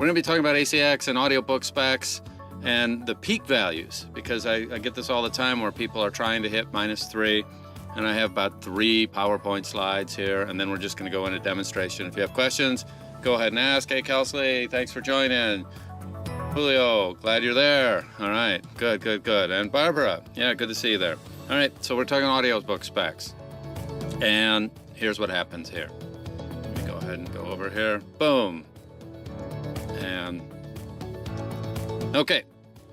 We're going to be talking about ACX and audiobook specs and the peak values, because I get this all the time where people are trying to hit -3, and I have about 3 PowerPoint slides here, and then we're just going to go into demonstration. If you have questions, go ahead and ask. Hey, Kelsey, thanks for joining. Julio, glad you're there. All right, good. And Barbara, yeah, good to see you there. All right, so we're talking audiobook specs. And here's what happens here. Let me go ahead and go over here. Boom. And okay,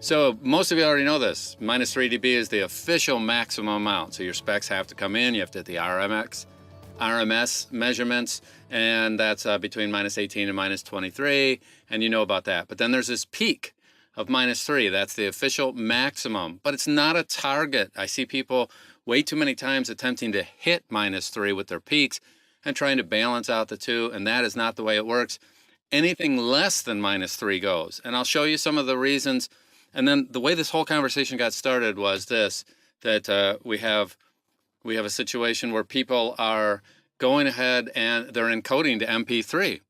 so most of you already know this. -3 dB is the official maximum amount. So your specs have to come in. You have to hit the RMS measurements, and that's between -18 and -23, and you know about that. But then there's this peak of -3. That's the official maximum, but it's not a target. I see people way too many times attempting to hit -3 with their peaks and trying to balance out the two, and that is not the way it works. Anything less than -3 goes, and I'll show you some of the reasons. And then the way this whole conversation got started was this, that we have a situation where people are going ahead and they're encoding to MP3,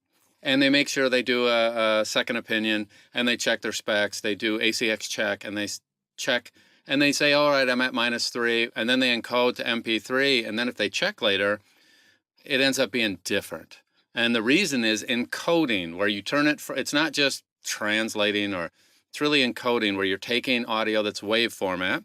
and they make sure they do a second opinion, and they check their specs. They do ACX check, and they check, and they say, all right, I'm at -3, and then they encode to MP3, and then if they check later, it ends up being different. And the reason is encoding, where you turn it, it's not just translating, or it's really encoding, where you're taking audio that's wave format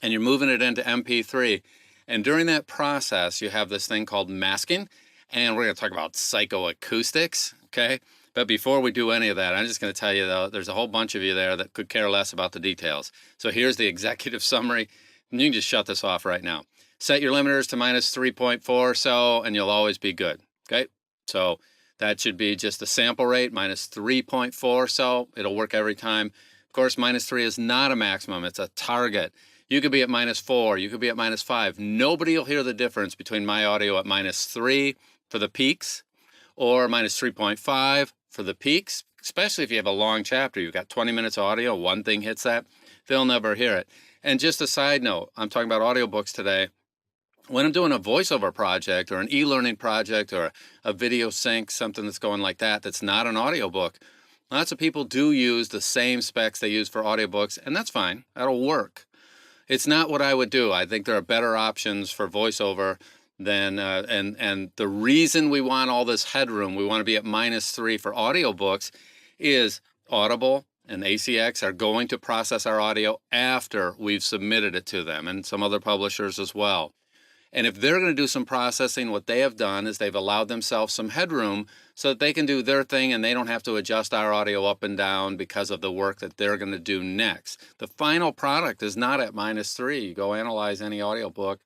and you're moving it into MP3. And during that process, you have this thing called masking, and we're going to talk about psychoacoustics, okay? But before we do any of that, I'm just going to tell you, though, there's a whole bunch of you there that could care less about the details. So here's the executive summary, and you can just shut this off right now. Set your limiters to -3.4 or so, and you'll always be good, okay? So that should be just the sample rate, -3.4 or so. It'll work every time. Of course, -3 is not a maximum. It's a target. You could be at -4. You could be at -5. Nobody will hear the difference between my audio at -3 for the peaks or -3.5 for the peaks, especially if you have a long chapter. You've got 20 minutes of audio. One thing hits that. They'll never hear it. And just a side note, I'm talking about audiobooks today. When I'm doing a voiceover project or an e-learning project or a video sync, something that's going like that, that's not an audiobook, lots of people do use the same specs they use for audiobooks, and that's fine. That'll work. It's not what I would do. I think there are better options for voiceover than, and the reason we want all this headroom, we want to be at -3 for audiobooks, is Audible and ACX are going to process our audio after we've submitted it to them, and some other publishers as well. And if they're going to do some processing, what they have done is they've allowed themselves some headroom so that they can do their thing and they don't have to adjust our audio up and down because of the work that they're going to do next. The final product is not at -3. You go analyze any audiobook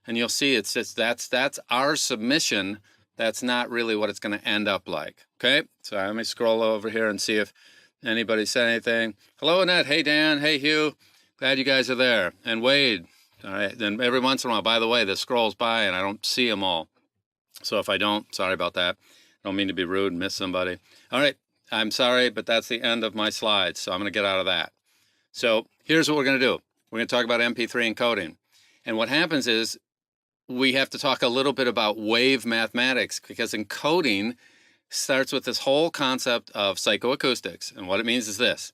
and you'll see it's just that's our submission. That's not really what it's going to end up like. Okay, so let me scroll over here and see if anybody said anything. Hello, Annette. Hey, Dan. Hey, Hugh. Glad you guys are there. And Wade. All right, then every once in a while, by the way, this scrolls by and I don't see them all. So if I don't, sorry about that. I don't mean to be rude and miss somebody. All right, I'm sorry, but that's the end of my slides, so I'm going to get out of that. So here's what we're going to do. We're going to talk about MP3 encoding. And what happens is we have to talk a little bit about wave mathematics, because encoding starts with this whole concept of psychoacoustics. And what it means is this.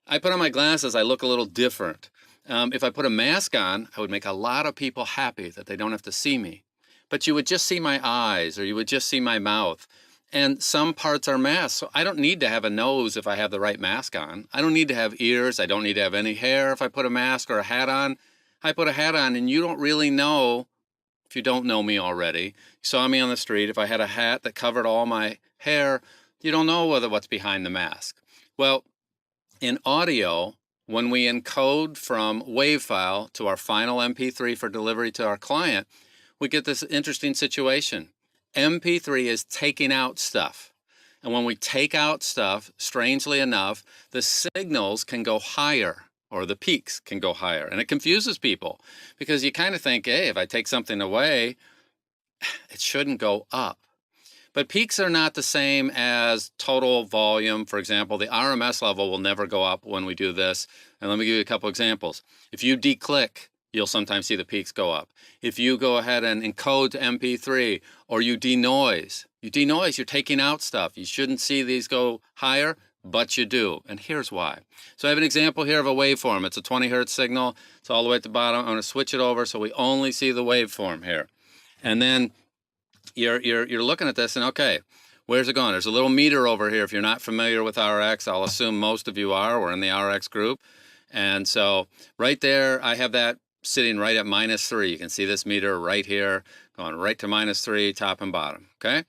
I put on my glasses, I look a little different. If I put a mask on, I would make a lot of people happy that they don't have to see me. But you would just see my eyes, or you would just see my mouth. And some parts are masked, so I don't need to have a nose if I have the right mask on. I don't need to have ears. I don't need to have any hair if I put a mask or a hat on. I put a hat on, and you don't really know, if you don't know me already, you saw me on the street, if I had a hat that covered all my hair, you don't know what's behind the mask. Well, in audio, when we encode from WAV file to our final MP3 for delivery to our client, we get this interesting situation. MP3 is taking out stuff. And when we take out stuff, strangely enough, the signals can go higher, or the peaks can go higher. And it confuses people because you kind of think, hey, if I take something away, it shouldn't go up. But peaks are not the same as total volume. For example, the RMS level will never go up when we do this. And let me give you a couple examples. If you declick, you'll sometimes see the peaks go up. If you go ahead and encode to MP3, or you denoise, you're taking out stuff. You shouldn't see these go higher. but you do, and here's why. So I have an example here of a waveform. It's a 20 hertz signal. It's all the way at the bottom. I'm going to switch it over so we only see the waveform here. And then you're looking at this and, okay, where's it going? There's a little meter over here. If you're not familiar with RX, I'll assume most of you are. We're in the RX group. And so right there, I have that sitting right at -3. You can see this meter right here going right to -3, top and bottom, okay?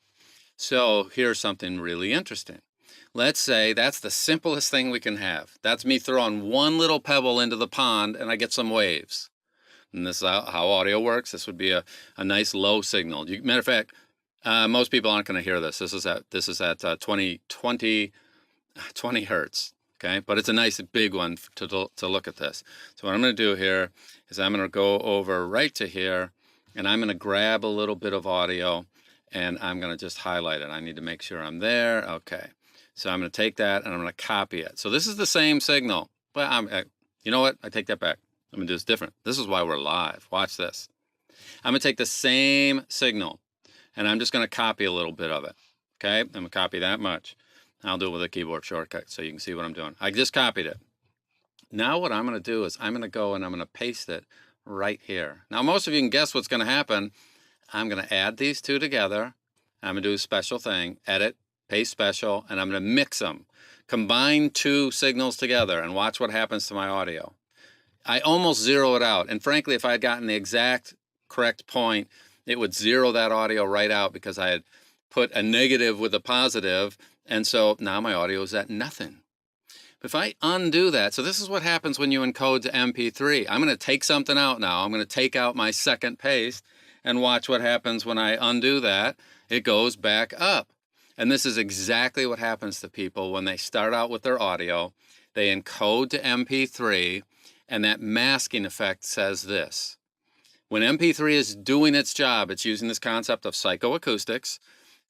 So here's something really interesting. Let's say that's the simplest thing we can have. That's me throwing one little pebble into the pond and I get some waves. And this is how audio works. This would be a nice low signal. Matter of fact, most people aren't going to hear this. This is at 20 hertz. Okay, but it's a nice big one to look at this. So what I'm going to do here is I'm going to go over right to here, and I'm going to grab a little bit of audio, and I'm going to just highlight it. I need to make sure I'm there. Okay, so I'm going to take that and I'm going to copy it. So this is the same signal, but you know what? I take that back. I'm going to do this different. This is why we're live. Watch this. I'm going to take the same signal, and I'm just going to copy a little bit of it. Okay, I'm going to copy that much. I'll do it with a keyboard shortcut so you can see what I'm doing. I just copied it. Now what I'm going to do is I'm going to go and I'm going to paste it right here. Now most of you can guess what's going to happen. I'm going to add these two together. I'm going to do a special thing, edit, paste special, and I'm going to mix them. Combine two signals together and watch what happens to my audio. I almost zero it out. And frankly, if I had gotten the exact correct point, it would zero that audio right out because I had put a negative with a positive. And so now my audio is at nothing. If I undo that, so this is what happens when you encode to MP3. I'm going to take something out now. I'm going to take out my second paste and watch what happens when I undo that. It goes back up. And this is exactly what happens to people when they start out with their audio. They encode to MP3, and that masking effect says this. When MP3 is doing its job, it's using this concept of psychoacoustics,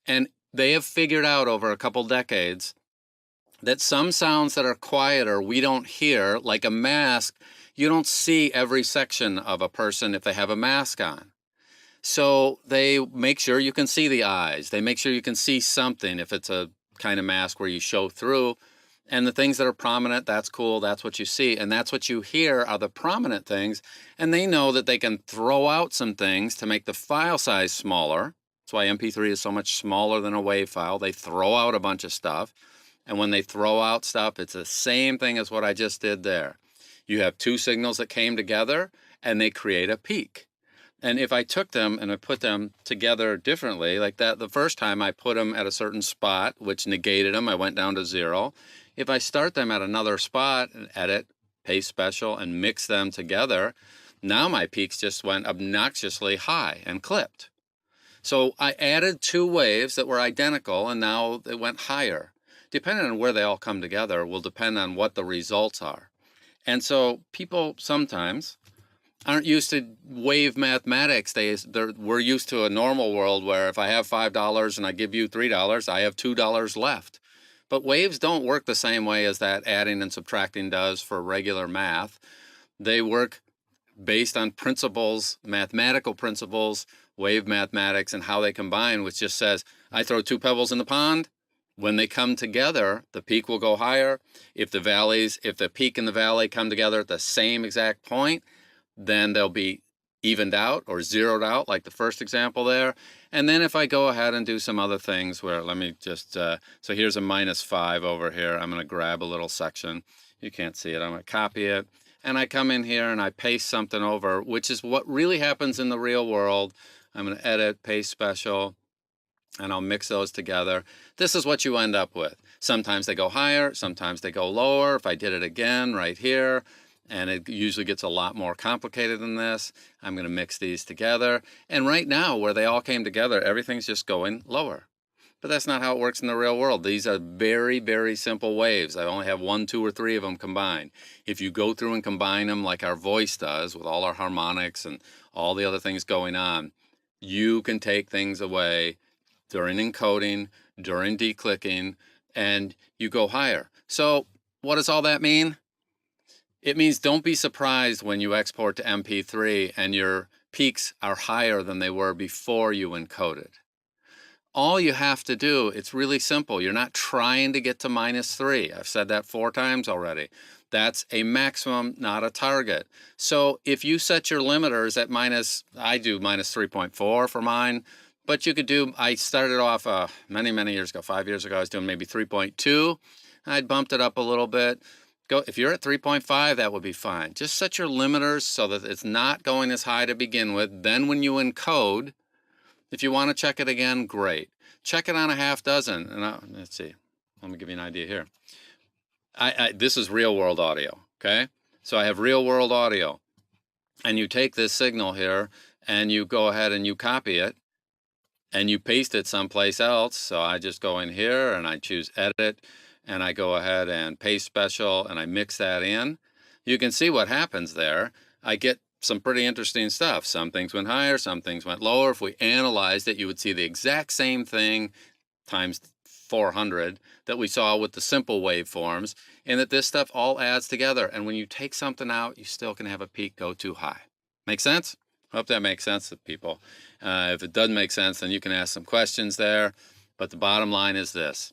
and they have figured out over a couple decades that some sounds that are quieter we don't hear, like a mask. You don't see every section of a person if they have a mask on. So they make sure you can see the eyes. They make sure you can see something if it's a kind of mask where you show through. And the things that are prominent, that's cool, that's what you see. And that's what you hear are the prominent things. And they know that they can throw out some things to make the file size smaller. That's why MP3 is so much smaller than a WAV file. They throw out a bunch of stuff. And when they throw out stuff, it's the same thing as what I just did there. You have two signals that came together and they create a peak. And if I took them and I put them together differently, like that, the first time I put them at a certain spot, which negated them, I went down to 0. If I start them at another spot and edit, paste special, and mix them together, now my peaks just went obnoxiously high and clipped. So I added two waves that were identical, and now they went higher. Depending on where they all come together will depend on what the results are. And so people sometimes aren't used to wave mathematics. We're used to a normal world where if I have $5 and I give you $3, I have $2 left. But waves don't work the same way as that adding and subtracting does for regular math. They work based on principles, mathematical principles, wave mathematics, and how they combine, which just says, I throw two pebbles in the pond. When they come together, the peak will go higher. If the peak and the valley come together at the same exact point, then they'll be evened out or zeroed out, like the first example there. And then if I go ahead and do some other things where, let me just, so here's a -5 over here. I'm going to grab a little section. You can't see it. I'm going to copy it. And I come in here and I paste something over, which is what really happens in the real world. I'm going to edit, paste special, and I'll mix those together. This is what you end up with. Sometimes they go higher, sometimes they go lower. If I did it again right here, and it usually gets a lot more complicated than this, I'm going to mix these together. And right now, where they all came together, everything's just going lower. But that's not how it works in the real world. These are very, very simple waves. I only have 1, 2, or 3 of them combined. If you go through and combine them like our voice does with all our harmonics and all the other things going on, you can take things away during encoding, during declicking, and you go higher. So what does all that mean? It means don't be surprised when you export to MP3 and your peaks are higher than they were before you encoded. All you have to do, it's really simple. You're not trying to get to -3. I've said that 4 times already. That's a maximum, not a target. So if you set your limiters at I do -3.4 for mine, but you could do, I started off many, many years ago, 5 years ago, I was doing maybe 3.2. I'd bumped it up a little bit. If you're at 3.5, that would be fine. Just set your limiters so that it's not going as high to begin with. Then when you encode, if you want to check it again, great. Check it on a half dozen. And let's see. Let me give you an idea here. This is real world audio, okay? So I have real world audio. And you take this signal here and you go ahead and you copy it and you paste it someplace else. So I just go in here and I choose edit and I go ahead and paste special and I mix that in. You can see what happens there. I get some pretty interesting stuff. Some things went higher, some things went lower. If we analyzed it, you would see the exact same thing times 400 that we saw with the simple waveforms, and that this stuff all adds together. And when you take something out, you still can have a peak go too high. Make sense? Hope that makes sense to people. If it doesn't make sense, then you can ask some questions there. But the bottom line is this.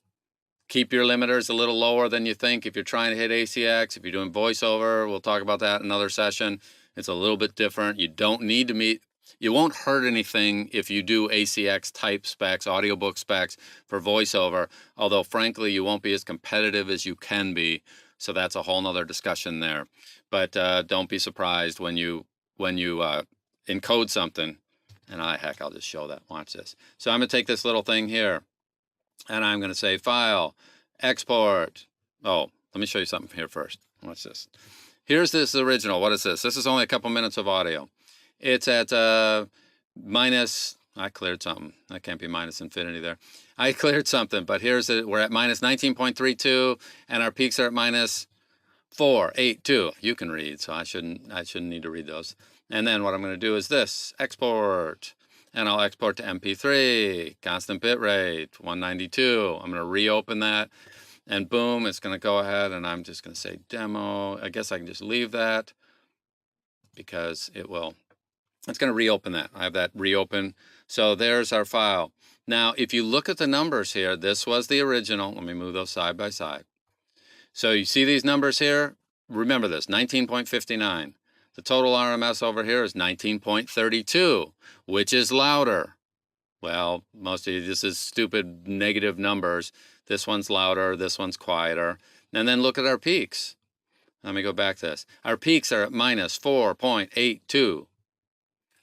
Keep your limiters a little lower than you think if you're trying to hit ACX. If you're doing voiceover, we'll talk about that in another session. It's a little bit different. You don't need to meet, you won't hurt anything if you do ACX type specs, audiobook specs for voiceover, although frankly, you won't be as competitive as you can be. So that's a whole nother discussion there. But don't be surprised when you encode something. And heck, I'll just show that. Watch this. So I'm going to take this little thing here and I'm going to say File, Export. Oh, let me show you something here first. Watch this. Here's this original. What is this? This is only a couple minutes of audio. It's at minus, I cleared something. That can't be minus infinity there. I cleared something, but here's it. We're at minus 19.32 and our peaks are at minus 482. You can read, so I shouldn't need to read those. And then what I'm going to do is this, export. And I'll export to MP3, constant bit rate, 192. I'm going to reopen that. And boom, it's going to go ahead and I'm just going to say demo. I guess I can just leave that because it's going to reopen that. I have that reopen. So there's our file. Now, if you look at the numbers here, this was the original. Let me move those side by side. So you see these numbers here? Remember this, 19.59. The total RMS over here is 19.32, which is louder. Well, most of you, this is stupid negative numbers. This one's louder, this one's quieter. And then look at our peaks. Let me go back to this. Our peaks are at minus 4.82.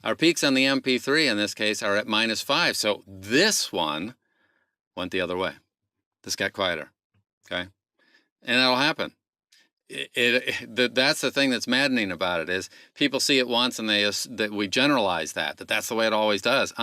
Our peaks on the MP3 in this case are at minus 5. So this one went the other way. This got quieter, okay? And that'll happen. That's the thing that's maddening about it is people see it once and that we generalize that's the way it always does.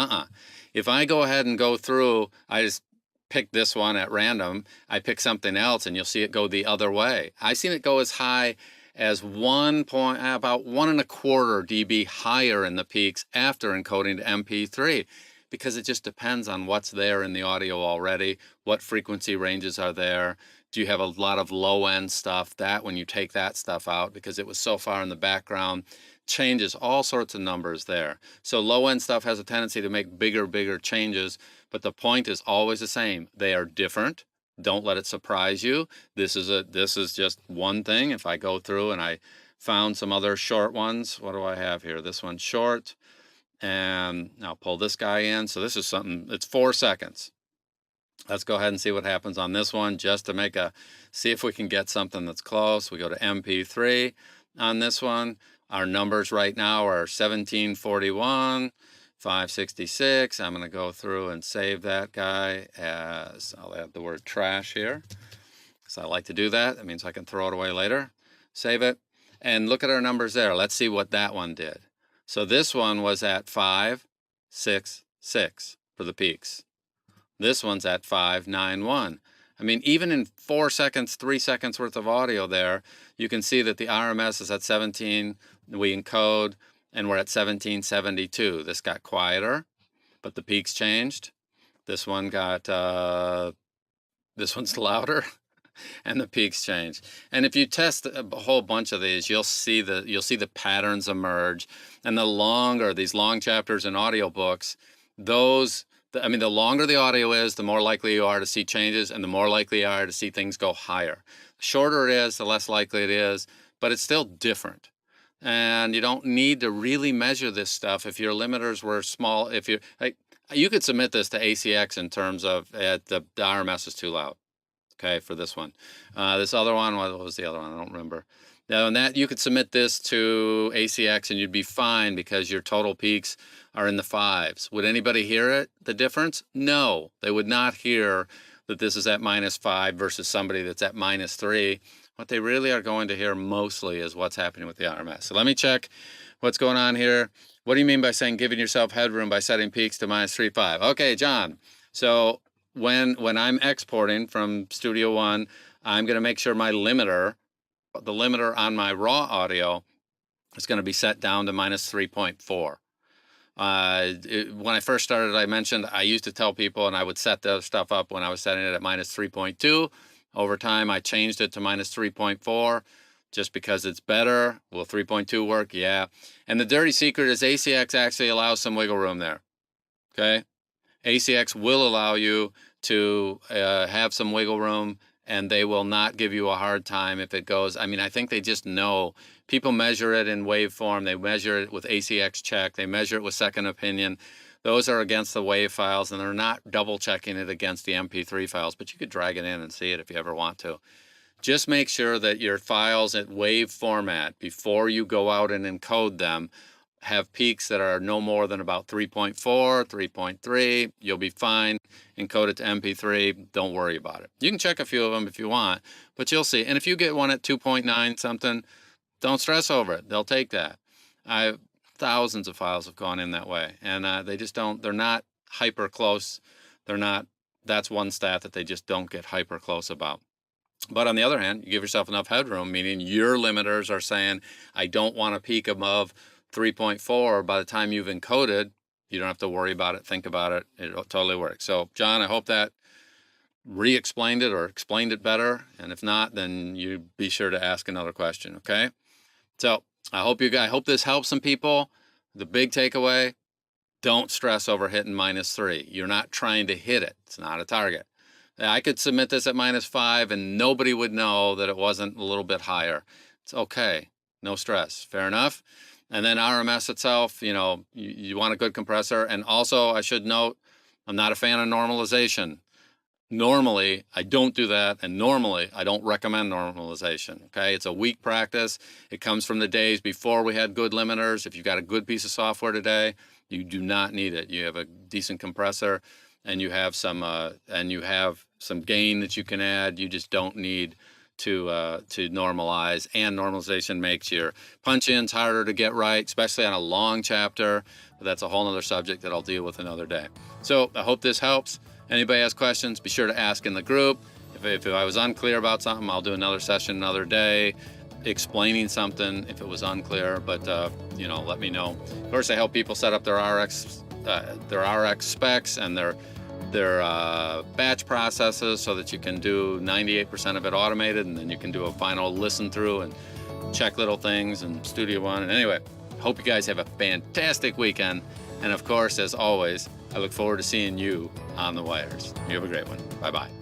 If I go ahead and go through, I just pick this one at random, I pick something else and you'll see it go the other way. I've seen it go as high as about 1.25 dB higher in the peaks after encoding to MP3 because it just depends on what's there in the audio already, what frequency ranges are there. Do you have a lot of low-end stuff? That when you take that stuff out because it was so far in the background, changes all sorts of numbers there. So low-end stuff has a tendency to make bigger changes, but the point is always the same. They are different. Don't let it surprise you. This is just one thing. If I go through and I found some other short ones, what do I have here? This one's short, and I'll pull this guy in. So this is something, it's 4 seconds. Let's go ahead and see what happens on this one just to see if we can get something that's close. We go to MP3 on this one. Our numbers right now are 1741, 566. I'm going to go through and save that guy as, I'll add the word trash here because I like to do that. That means I can throw it away later. Save it. And look at our numbers there. Let's see what that one did. So this one was at 566 for the peaks. This one's at 591. I mean, even in 4 seconds, 3 seconds worth of audio there, you can see that the RMS is at 17. We encode, and we're at 1772. This got quieter, but the peaks changed. This one got, this one's louder, and the peaks changed. And if you test a whole bunch of these, you'll see the patterns emerge. And these long chapters in audiobooks, those I mean, the longer the audio is, the more likely you are to see changes, and the more likely you are to see things go higher. The shorter it is, the less likely it is, but it's still different. And you don't need to really measure this stuff if your limiters were small. If you you could submit this to ACX in terms of the RMS is too loud. Okay, for this one. This other one, what was the other one? I don't remember. Now, and that you could submit this to ACX and you'd be fine because your total peaks are in the 5s. Would anybody hear it, the difference? No, they would not hear that this is at -5 versus somebody that's at -3. What they really are going to hear mostly is what's happening with the RMS. So let me check what's going on here. What do you mean by saying giving yourself headroom by setting peaks to -3.5? Okay, John. So when I'm exporting from Studio One, I'm going to make sure my limiter, the limiter on my raw audio, is going to be set down to -3.4. When I first started, I mentioned I used to tell people, and I would set the stuff up when I was setting it at -3.2. Over time, I changed it to -3.4 just because it's better. Will 3.2 work? Yeah. And the dirty secret is ACX actually allows some wiggle room there. Okay? ACX will allow you to have some wiggle room, and they will not give you a hard time if it goes. I mean, I think they just know. People measure it in waveform. They measure it with ACX check. They measure it with second opinion. Those are against the WAV files, and they're not double checking it against the MP3 files, but you could drag it in and see it if you ever want to. Just make sure that your files at WAV format, before you go out and encode them, have peaks that are no more than about 3.4, 3.3. You'll be fine. Encode it to MP3. Don't worry about it. You can check a few of them if you want, but you'll see. And if you get one at 2.9 something, don't stress over it. They'll take that. Thousands of files have gone in that way, and they just don't. They're not hyper close. They're not. That's one stat that they just don't get hyper close about. But on the other hand, you give yourself enough headroom, meaning your limiters are saying, I don't want to peak above 3.4. By the time you've encoded, you don't have to worry about it, think about it. It totally works. So, John, I hope that re-explained it or explained it better. And if not, then you be sure to ask another question, okay? So I hope this helps some people. The big takeaway, don't stress over hitting -3. You're not trying to hit it. It's not a target. I could submit this at -5 and nobody would know that it wasn't a little bit higher. It's okay. No stress. Fair enough. And then RMS itself, you want a good compressor. And also, I should note, I'm not a fan of normalization. Normally, I don't do that, and normally, I don't recommend normalization, okay? It's a weak practice. It comes from the days before we had good limiters. If you've got a good piece of software today, you do not need it. You have a decent compressor, and you have some gain that you can add. You just don't need to normalize, and normalization makes your punch-ins harder to get right, especially on a long chapter. But that's a whole other subject that I'll deal with another day. So I hope this helps. Anybody has questions, be sure to ask in the group. If I was unclear about something, I'll do another session another day explaining something if it was unclear, but let me know. Of course, I help people set up their RX specs and their batch processes so that you can do 98% of it automated, and then you can do a final listen through and check little things in Studio One. And anyway, hope you guys have a fantastic weekend. And of course, as always, I look forward to seeing you on the wires. You have a great one. Bye-bye.